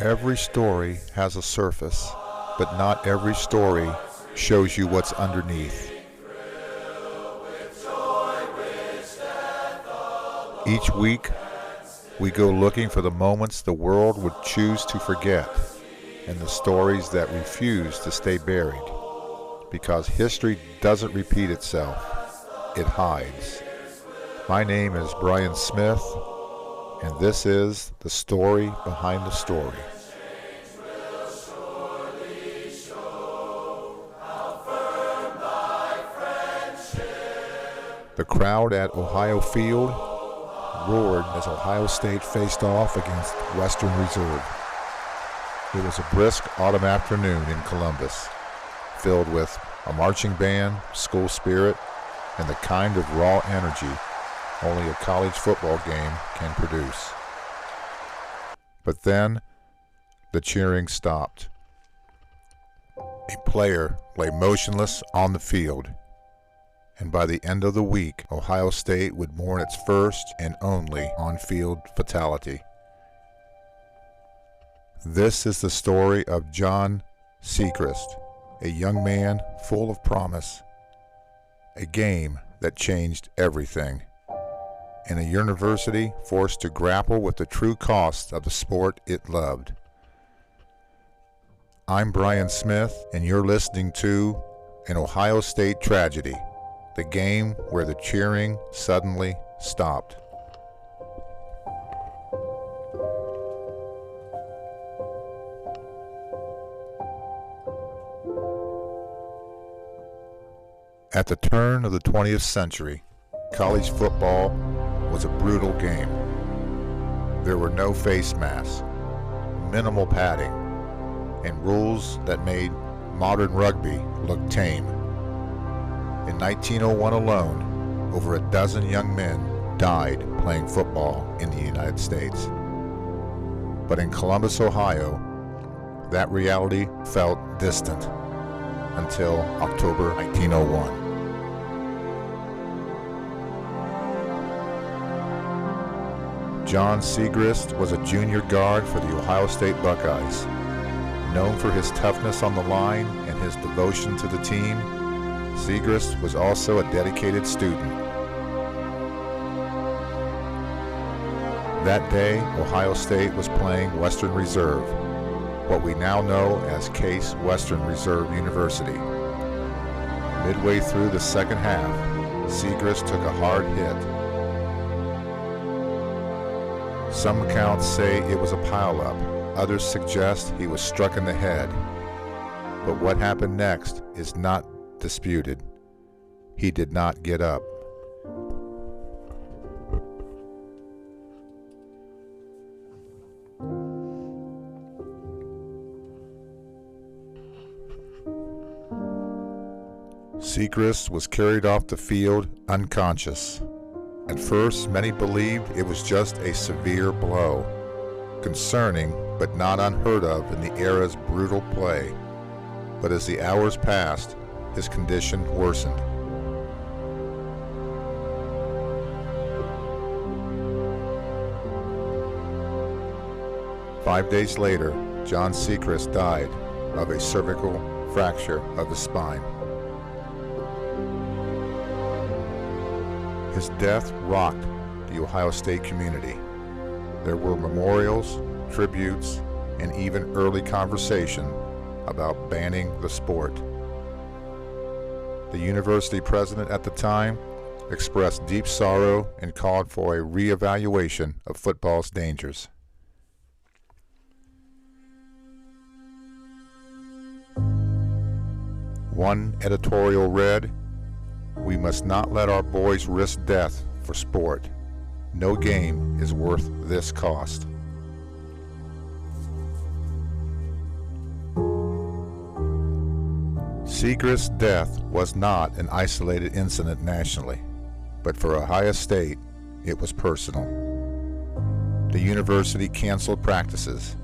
Every story has a surface, but not every story shows you what's underneath. Each week, we go looking for the moments the world would choose to forget and the stories that refuse to stay buried. Because history doesn't repeat itself, it hides. My name is Brian Smith, and this is the story behind the story. The crowd at Ohio Field roared as Ohio State faced off against Western Reserve. It was a brisk autumn afternoon in Columbus, filled with a marching band, school spirit, and the kind of raw energy only a college football game can produce. But then, the cheering stopped. A player lay motionless on the field, and by the end of the week, Ohio State would mourn its first and only on-field fatality. This is the story of John Sigrist, a young man full of promise, a game that changed everything, and a university forced to grapple with the true cost of the sport it loved. I'm Brian Smith, and you're listening to An Ohio State Tragedy, the game where the cheering suddenly stopped. At the turn of the 20th century, college football was a brutal game. There were no face masks, minimal padding, and rules that made modern rugby look tame. In 1901 alone, over a dozen young men died playing football in the United States. But in Columbus, Ohio, that reality felt distant until October 1901. John Sigrist was a junior guard for the Ohio State Buckeyes. Known for his toughness on the line and his devotion to the team, Sigrist was also a dedicated student. That day, Ohio State was playing Western Reserve, what we now know as Case Western Reserve University. Midway through the second half, Sigrist took a hard hit. Some accounts say it was a pileup. Others suggest he was struck in the head. But what happened next is not disputed. He did not get up. Sigrist was carried off the field unconscious. At first, many believed it was just a severe blow, concerning but not unheard of in the era's brutal play. But as the hours passed, his condition worsened. Five days later, John Sigrist died of a cervical fracture of the spine. His death rocked the Ohio State community. There were memorials, tributes, and even early conversation about banning the sport. The university president at the time expressed deep sorrow and called for a reevaluation of football's dangers. One editorial read, "We must not let our boys risk death for sport. No game is worth this cost." Sigrist's death was not an isolated incident nationally, but for Ohio State, it was personal. The university canceled practices.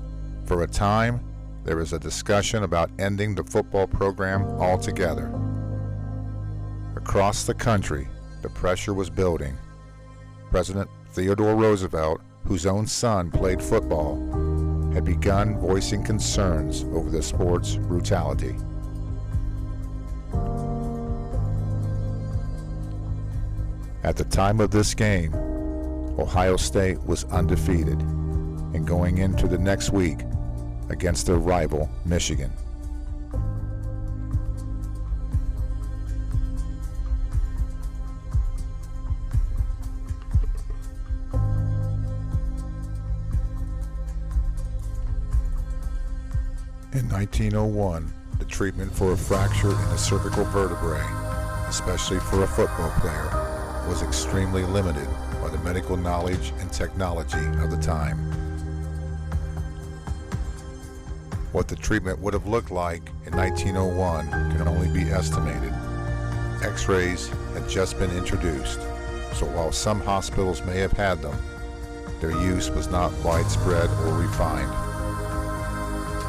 For a time, there was a discussion about ending the football program altogether. Across the country, the pressure was building. President Theodore Roosevelt, whose own son played football, had begun voicing concerns over the sport's brutality. At the time of this game, Ohio State was undefeated and going into the next week against their rival, Michigan. In 1901, the treatment for a fracture in the cervical vertebrae, especially for a football player, was extremely limited by the medical knowledge and technology of the time. What the treatment would have looked like in 1901 can only be estimated. X-rays had just been introduced, so while some hospitals may have had them, their use was not widespread or refined.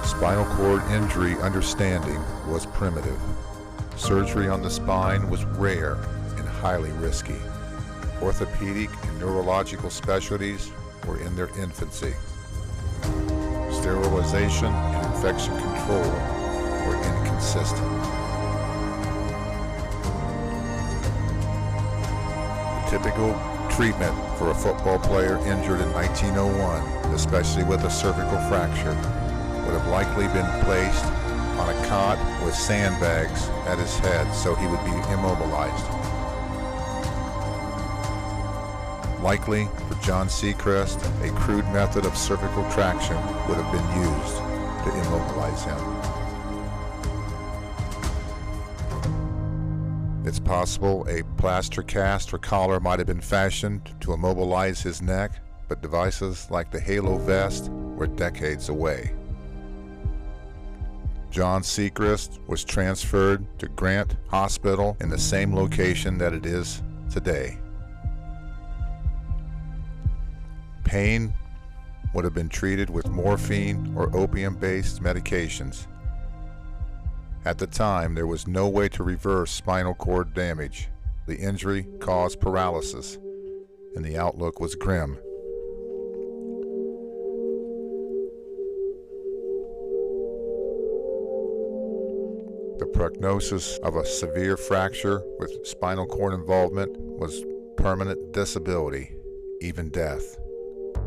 Spinal cord injury understanding was primitive. Surgery on the spine was rare and highly risky. Orthopedic and neurological specialties were in their infancy. Sterilization and infection control were inconsistent. The typical treatment for a football player injured in 1901, especially with a cervical fracture, would have likely been placed on a cot with sandbags at his head so he would be immobilized. Likely, for John Sigrist, a crude method of cervical traction would have been used to immobilize him. It's possible a plaster cast or collar might have been fashioned to immobilize his neck, but devices like the halo vest were decades away. John Sigrist was transferred to Grant Hospital in the same location that it is today. Pain would have been treated with morphine or opium-based medications. At the time, there was no way to reverse spinal cord damage. The injury caused paralysis, and the outlook was grim. The prognosis of a severe fracture with spinal cord involvement was permanent disability, even death,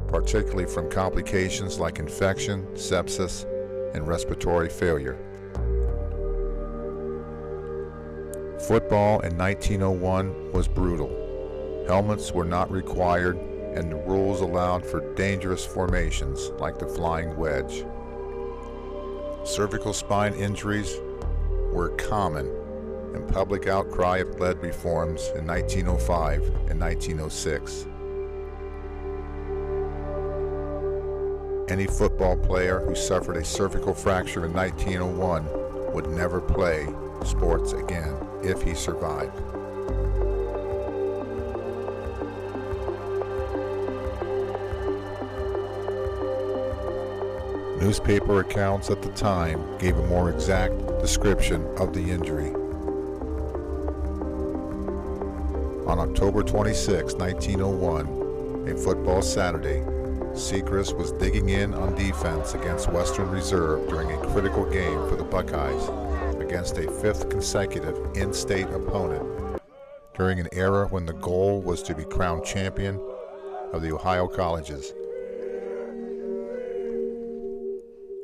particularly from complications like infection, sepsis, and respiratory failure. Football in 1901 was brutal. Helmets were not required, and the rules allowed for dangerous formations like the flying wedge. Cervical spine injuries were common, and public outcry led reforms in 1905 and 1906. Any football player who suffered a cervical fracture in 1901 would never play sports again if he survived. Newspaper accounts at the time gave a more exact description of the injury. On October 26, 1901, a football Saturday, Sigrist was digging in on defense against Western Reserve during a critical game for the Buckeyes against a fifth consecutive in-state opponent during an era when the goal was to be crowned champion of the Ohio colleges.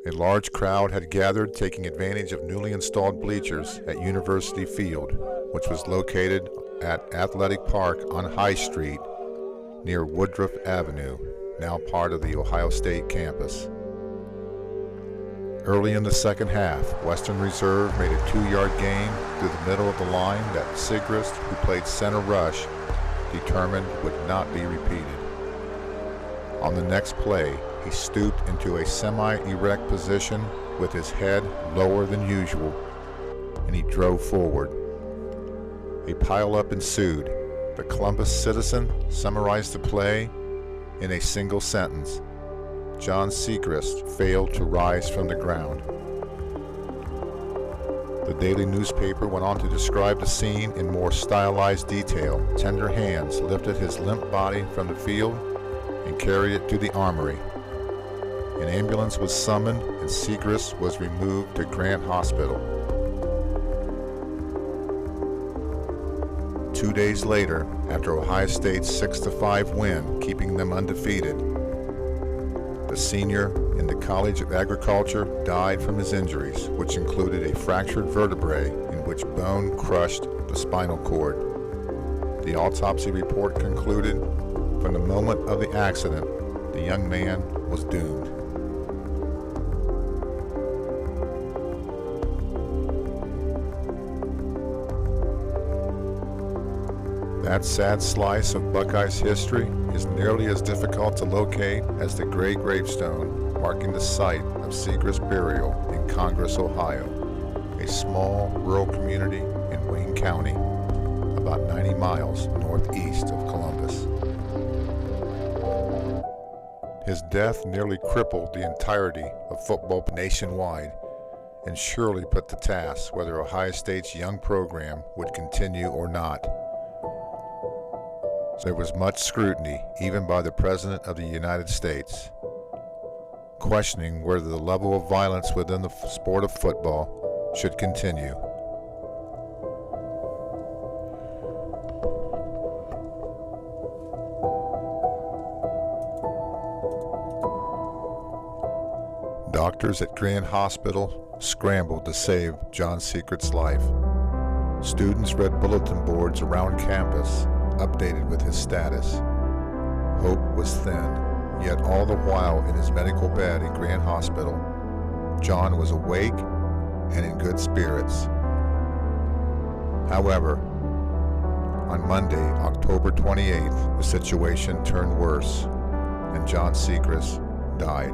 A large crowd had gathered, taking advantage of newly installed bleachers at University Field, which was located at Athletic Park on High Street near Woodruff Avenue, now part of the Ohio State campus. Early in the second half, Western Reserve made a 2-yard gain through the middle of the line that Sigrist, who played center rush, determined would not be repeated. On the next play, he stooped into a semi-erect position with his head lower than usual, and he drove forward. A pileup ensued. The Columbus Citizen summarized the play in a single sentence: John Sigrist failed to rise from the ground. The daily newspaper went on to describe the scene in more stylized detail. Tender hands lifted his limp body from the field and carried it to the armory. An ambulance was summoned and Sigrist was removed to Grant Hospital. 2 days later, after Ohio State's 6-5 win, keeping them undefeated, the senior in the College of Agriculture died from his injuries, which included a fractured vertebrae in which bone crushed the spinal cord. The autopsy report concluded, from the moment of the accident, the young man was doomed. That sad slice of Buckeyes history is nearly as difficult to locate as the gray gravestone marking the site of Sigrist's burial in Congress, Ohio, a small rural community in Wayne County, about 90 miles northeast of Columbus. His death nearly crippled the entirety of football nationwide and surely put to task whether Ohio State's young program would continue or not. There was much scrutiny, even by the President of the United States, questioning whether the level of violence within the sport of football should continue. Doctors at Grant Hospital scrambled to save John Sigrist's life. Students read bulletin boards around campus, updated with his status. Hope was thin, yet all the while in his medical bed in Grant Hospital, John was awake and in good spirits. However, on Monday, October 28th, the situation turned worse, and John Sigrist died.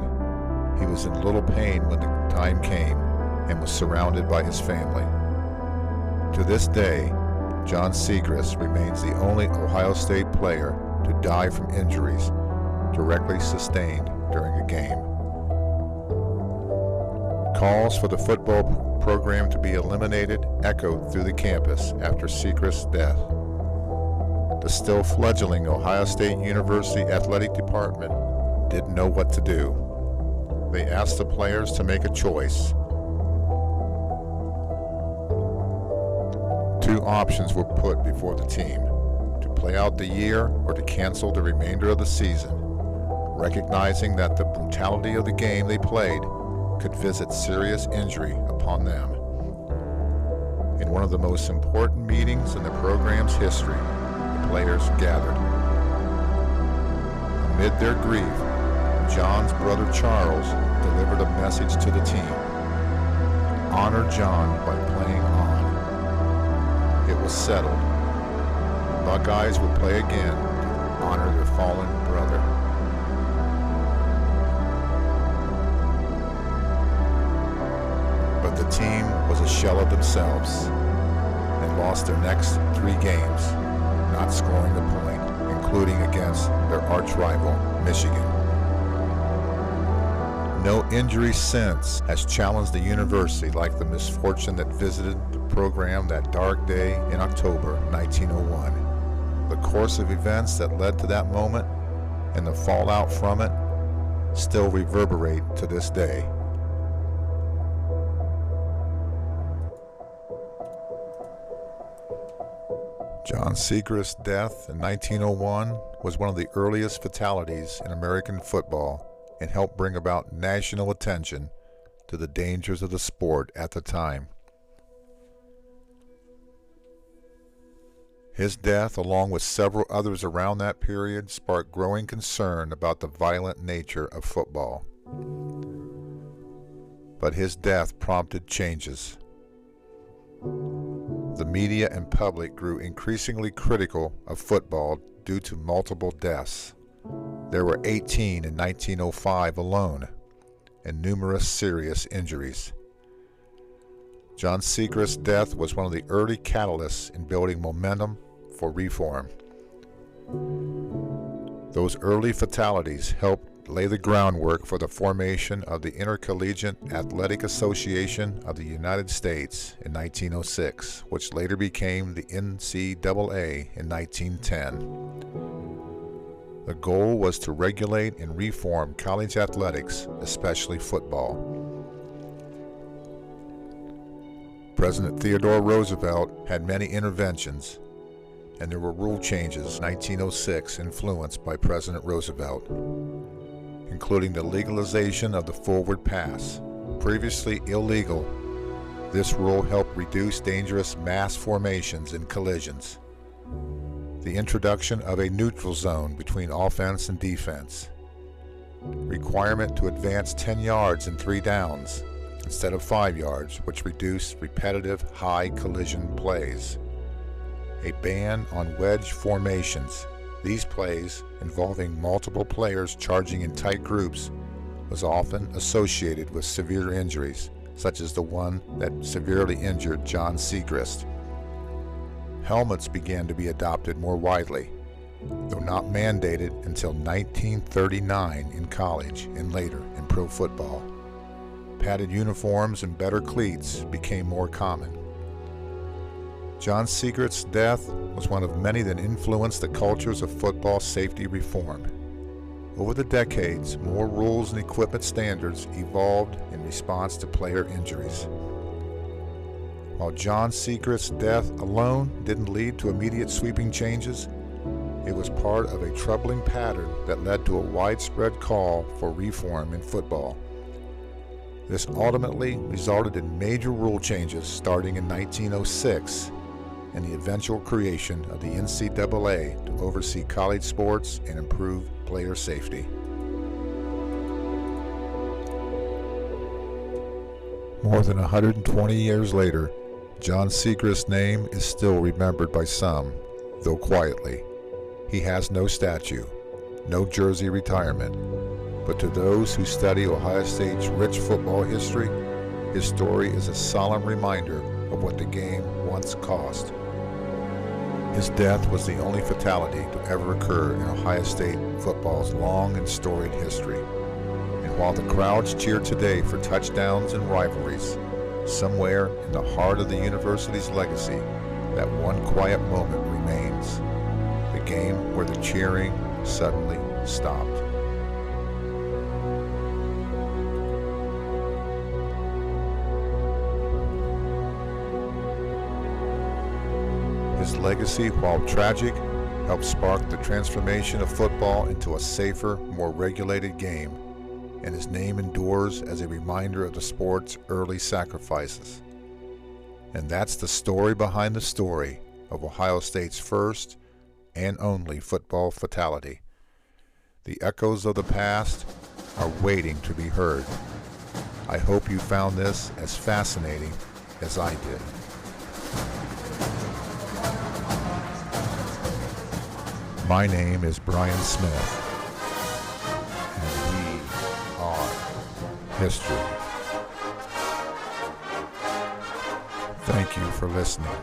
He was in little pain when the time came and was surrounded by his family. To this day, John Sigrist remains the only Ohio State player to die from injuries directly sustained during a game. Calls for the football program to be eliminated echoed through the campus after Sigrist's death. The still fledgling Ohio State University athletic department didn't know what to do. They asked the players to make a choice. Two options were put before the team: to play out the year or to cancel the remainder of the season, recognizing that the brutality of the game they played could visit serious injury upon them. In one of the most important meetings in the program's history, the players gathered. Amid their grief, John's brother Charles delivered a message to the team: honor John by playing on. It was settled. The Buckeyes would play again to honor their fallen brother. But the team was a shell of themselves and lost their next 3 games, not scoring a point, including against their arch-rival, Michigan. No injury since has challenged the university like the misfortune that visited the program that dark day in October 1901. The course of events that led to that moment and the fallout from it still reverberate to this day. John Sigrist's death in 1901 was one of the earliest fatalities in American football and helped bring about national attention to the dangers of the sport at the time. His death, along with several others around that period, sparked growing concern about the violent nature of football. But his death prompted changes. The media and public grew increasingly critical of football due to multiple deaths. There were 18 in 1905 alone, and numerous serious injuries. John Sigrist's death was one of the early catalysts in building momentum for reform. Those early fatalities helped lay the groundwork for the formation of the Intercollegiate Athletic Association of the United States in 1906, which later became the NCAA in 1910. The goal was to regulate and reform college athletics, especially football. President Theodore Roosevelt had many interventions, and there were rule changes in 1906 influenced by President Roosevelt, including the legalization of the forward pass. Previously illegal, this rule helped reduce dangerous mass formations and collisions. The introduction of a neutral zone between offense and defense. Requirement to advance 10 yards in 3 downs instead of 5 yards, which reduced repetitive high collision plays. A ban on wedge formations. These plays, involving multiple players charging in tight groups, was often associated with severe injuries, such as the one that severely injured John Sigrist. Helmets began to be adopted more widely, though not mandated until 1939 in college and later in pro football. Padded uniforms and better cleats became more common. John Sigrist's death was one of many that influenced the cultures of football safety reform. Over the decades, more rules and equipment standards evolved in response to player injuries. While John Sigrist's death alone didn't lead to immediate sweeping changes, it was part of a troubling pattern that led to a widespread call for reform in football. This ultimately resulted in major rule changes starting in 1906 and the eventual creation of the NCAA to oversee college sports and improve player safety. More than 120 years later, John Sigrist's name is still remembered by some, though quietly. He has no statue, no jersey retirement, but to those who study Ohio State's rich football history, his story is a solemn reminder of what the game once cost. His death was the only fatality to ever occur in Ohio State football's long and storied history. And while the crowds cheer today for touchdowns and rivalries, somewhere in the heart of the university's legacy, that one quiet moment remains. The game where the cheering suddenly stopped. His legacy, while tragic, helped spark the transformation of football into a safer, more regulated game, and his name endures as a reminder of the sport's early sacrifices. And that's the story behind the story of Ohio State's first and only football fatality. The echoes of the past are waiting to be heard. I hope you found this as fascinating as I did. My name is Brian Smith, and we are history. Thank you for listening.